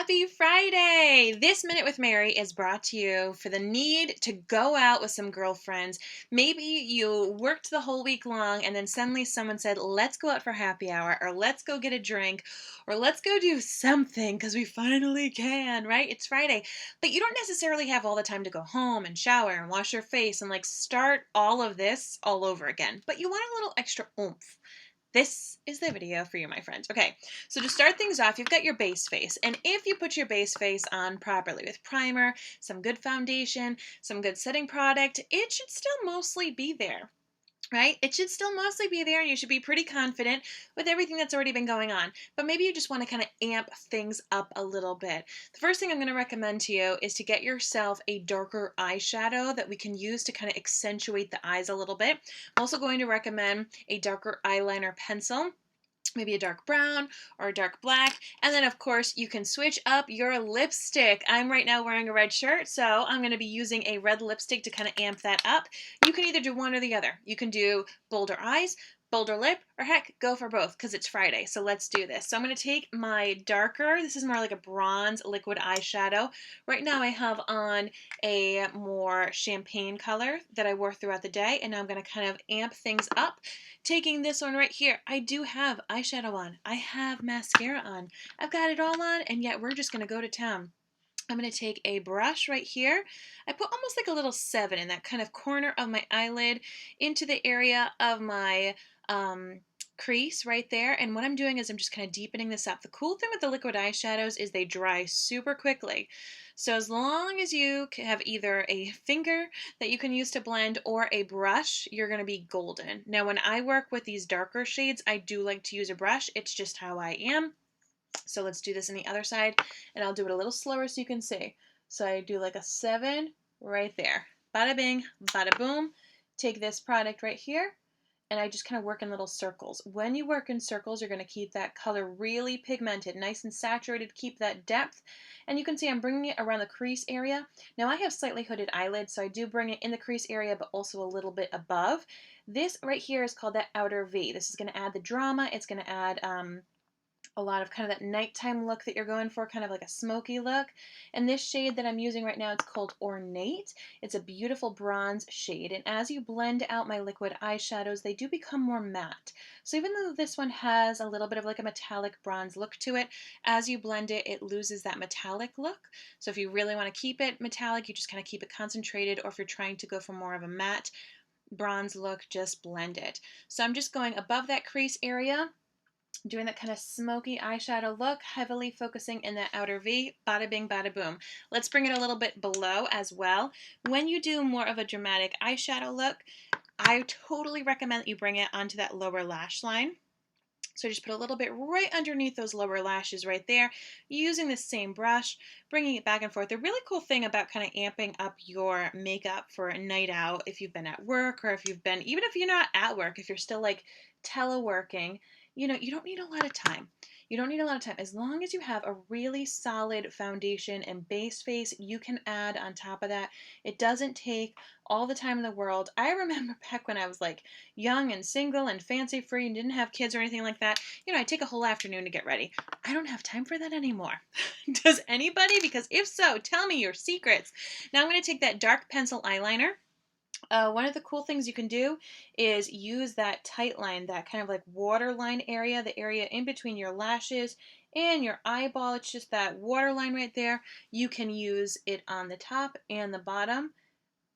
Happy Friday! This Minute with Mary is brought to you for the need to go out with some girlfriends. Maybe you worked the whole week long and then suddenly someone said, let's go out for happy hour, or let's go get a drink, or let's go do something because we finally can, right? It's Friday. But you don't necessarily have all the time to go home and shower and wash your face and start all of this all over again. But you want a little extra oomph. This is the video for you, my friends. Okay, so to start things off, you've got your base face. And if you put your base face on properly with primer, some good foundation, some good setting product, it should still mostly be there. Right? It should still mostly be there and you should be pretty confident with everything that's already been going on. But maybe you just want to kind of amp things up a little bit. The first thing I'm going to recommend to you is to get yourself a darker eyeshadow that we can use to kind of accentuate the eyes a little bit. I'm also going to recommend a darker eyeliner pencil. Maybe a dark brown or a dark black. And then of course you can switch up your lipstick. I'm right now wearing a red shirt, so I'm going to be using a red lipstick to kind of amp that up. You can either do one or the other. You can do bolder eyes, bolder lip, or heck, go for both because it's Friday. So let's do this. So I'm going to take my darker, this is more like a bronze liquid eyeshadow. Right now I have on a more champagne color that I wore throughout the day, and now I'm going to kind of amp things up. Taking this one right here, I do have eyeshadow on. I have mascara on. I've got it all on, and yet we're just going to go to town. I'm going to take a brush right here. I put almost like a little 7 in that kind of corner of my eyelid into the area of my crease right there. And what I'm doing is I'm just kind of deepening this up. The cool thing with the liquid eyeshadows is they dry super quickly. So as long as you have either a finger that you can use to blend or a brush, you're going to be golden. Now when I work with these darker shades, I do like to use a brush. It's just how I am. So let's do this on the other side, and I'll do it a little slower so you can see. So I do like a 7 right there. Bada bing, bada boom. Take this product right here, and I just kind of work in little circles. When you work in circles, you're going to keep that color really pigmented, nice and saturated, keep that depth. And you can see I'm bringing it around the crease area. Now I have slightly hooded eyelids, so I do bring it in the crease area, but also a little bit above. This right here is called that outer V. This is going to add the drama. It's going to add a lot of kind of that nighttime look that you're going for, kind of like a smoky look. And this shade that I'm using right now, it's called Ornate. It's a beautiful bronze shade, and as you blend out my liquid eyeshadows, they do become more matte. So even though this one has a little bit of like a metallic bronze look to it, as you blend it, it loses that metallic look. So if you really want to keep it metallic, you just kind of keep it concentrated, or if you're trying to go for more of a matte bronze look, just blend it. So I'm just going above that crease area, doing that kind of smoky eyeshadow look, heavily focusing in that outer V. Bada bing, bada boom. Let's bring it a little bit below as well. When you do more of a dramatic eyeshadow look, I totally recommend that you bring it onto that lower lash line. So just put a little bit right underneath those lower lashes right there, using the same brush, bringing it back and forth. The really cool thing about kind of amping up your makeup for a night out, if you've been at work, or if you've been, even if you're not at work, if you're still like teleworking, you don't need a lot of time. You don't need a lot of time. As long as you have a really solid foundation and base face, you can add on top of that. It doesn't take all the time in the world. I remember back when I was like young and single and fancy free and didn't have kids or anything like that, I'd take a whole afternoon to get ready. I don't have time for that anymore. Does anybody? Because if so, tell me your secrets. Now I'm going to take that dark pencil eyeliner. One of the cool things you can do is use that tight line, that kind of like waterline area, the area in between your lashes and your eyeball. It's just that waterline right there. You can use it on the top and the bottom.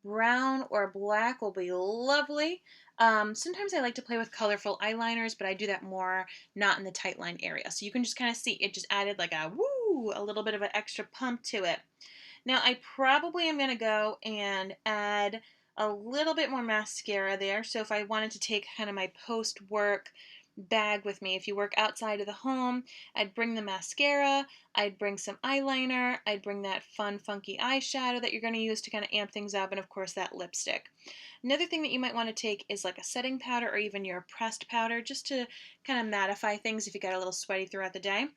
Brown or black will be lovely. Sometimes I like to play with colorful eyeliners, but I do that more not in the tight line area. So you can just kind of see it just added like a woo, a little bit of an extra pump to it. Now I probably am going to go and add a little bit more mascara there. So if I wanted to take kind of my post-work bag with me, if you work outside of the home, I'd bring the mascara, I'd bring some eyeliner, I'd bring that fun funky eyeshadow that you're going to use to kind of amp things up, and of course that lipstick. Another thing that you might want to take is like a setting powder or even your pressed powder, just to kind of mattify things if you got a little sweaty throughout the day.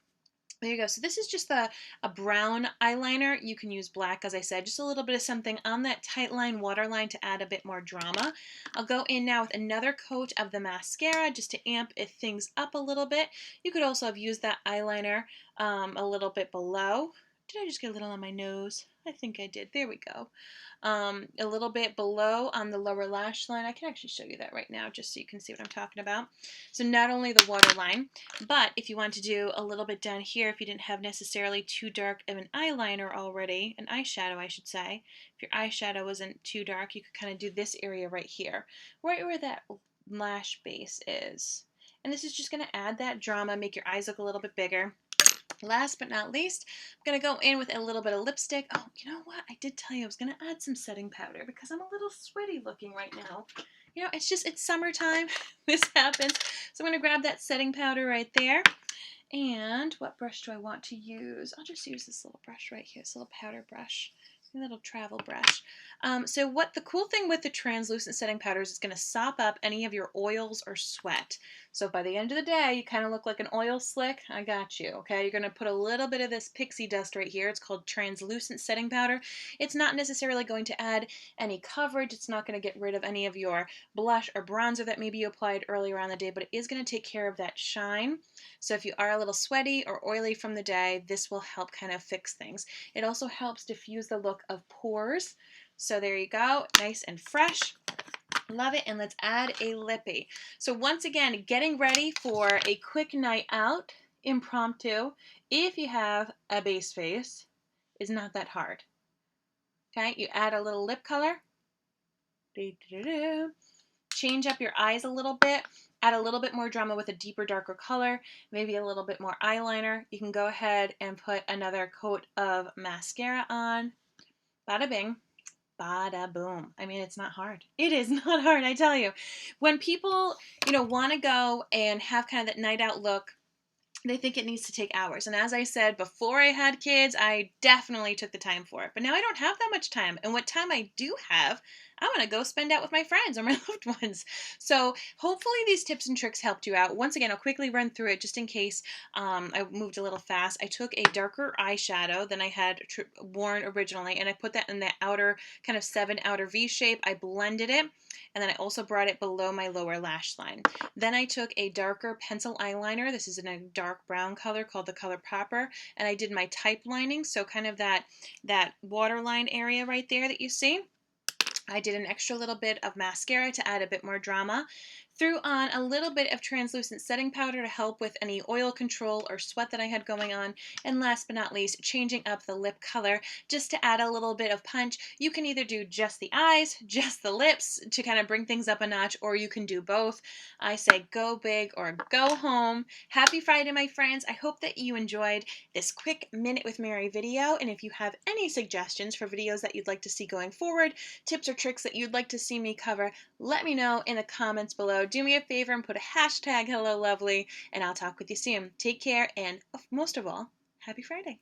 There you go. So this is just a brown eyeliner. You can use black, as I said, just a little bit of something on that tight line, waterline to add a bit more drama. I'll go in now with another coat of the mascara just to amp things up a little bit. You could also have used that eyeliner a little bit below. Did I just get a little on my nose? I think I did. There we go. A little bit below on the lower lash line. I can actually show you that right now just so you can see what I'm talking about. So not only the waterline, but if you want to do a little bit down here, if you didn't have necessarily too dark of an eyeliner already, an eyeshadow I should say, if your eyeshadow wasn't too dark, you could kind of do this area right here, right where that lash base is. And this is just going to add that drama, make your eyes look a little bit bigger. Last but not least, I'm going to go in with a little bit of lipstick. Oh, you know what? I did tell you I was going to add some setting powder because I'm a little sweaty looking right now. You know, it's summertime. This happens. So I'm going to grab that setting powder right there. And what brush do I want to use? I'll just use this little brush right here, this little powder brush. A little travel brush. So what the cool thing with the translucent setting powder is it's going to sop up any of your oils or sweat. So by the end of the day, you kind of look like an oil slick. I got you, okay? You're going to put a little bit of this pixie dust right here. It's called translucent setting powder. It's not necessarily going to add any coverage. It's not going to get rid of any of your blush or bronzer that maybe you applied earlier on the day, but it is going to take care of that shine. So if you are a little sweaty or oily from the day, this will help kind of fix things. It also helps diffuse the look of pores. So there you go, nice and fresh. Love it. And let's add a lippy. So once again, getting ready for a quick night out, impromptu, if you have a base face, is not that hard. Okay, you add a little lip color. Change up your eyes a little bit. Add a little bit more drama with a deeper, darker color, maybe a little bit more eyeliner. You can go ahead and put another coat of mascara on. Bada bing, bada boom. I mean, it's not hard. It is not hard, I tell you. When people, want to go and have kind of that night out look, they think it needs to take hours. And as I said, before I had kids, I definitely took the time for it. But now I don't have that much time. And what time I do have, I want to go spend out with my friends or my loved ones. So hopefully these tips and tricks helped you out. Once again, I'll quickly run through it just in case I moved a little fast. I took a darker eyeshadow than I had worn originally, and I put that in the outer kind of 7 outer V shape. I blended it, and then I also brought it below my lower lash line. Then I took a darker pencil eyeliner. This is in a dark brown color called the color Proper, and I did my type lining, so kind of that waterline area right there that you see. I did an extra little bit of mascara to add a bit more drama. Threw on a little bit of translucent setting powder to help with any oil control or sweat that I had going on. And last but not least, changing up the lip color just to add a little bit of punch. You can either do just the eyes, just the lips to kind of bring things up a notch, or you can do both. I say go big or go home. Happy Friday, my friends. I hope that you enjoyed this quick Minute with Mary video. And if you have any suggestions for videos that you'd like to see going forward, tips or tricks that you'd like to see me cover, let me know in the comments below. Do me a favor and put a hashtag HelloLovely, and I'll talk with you soon. Take care, and most of all, happy Friday.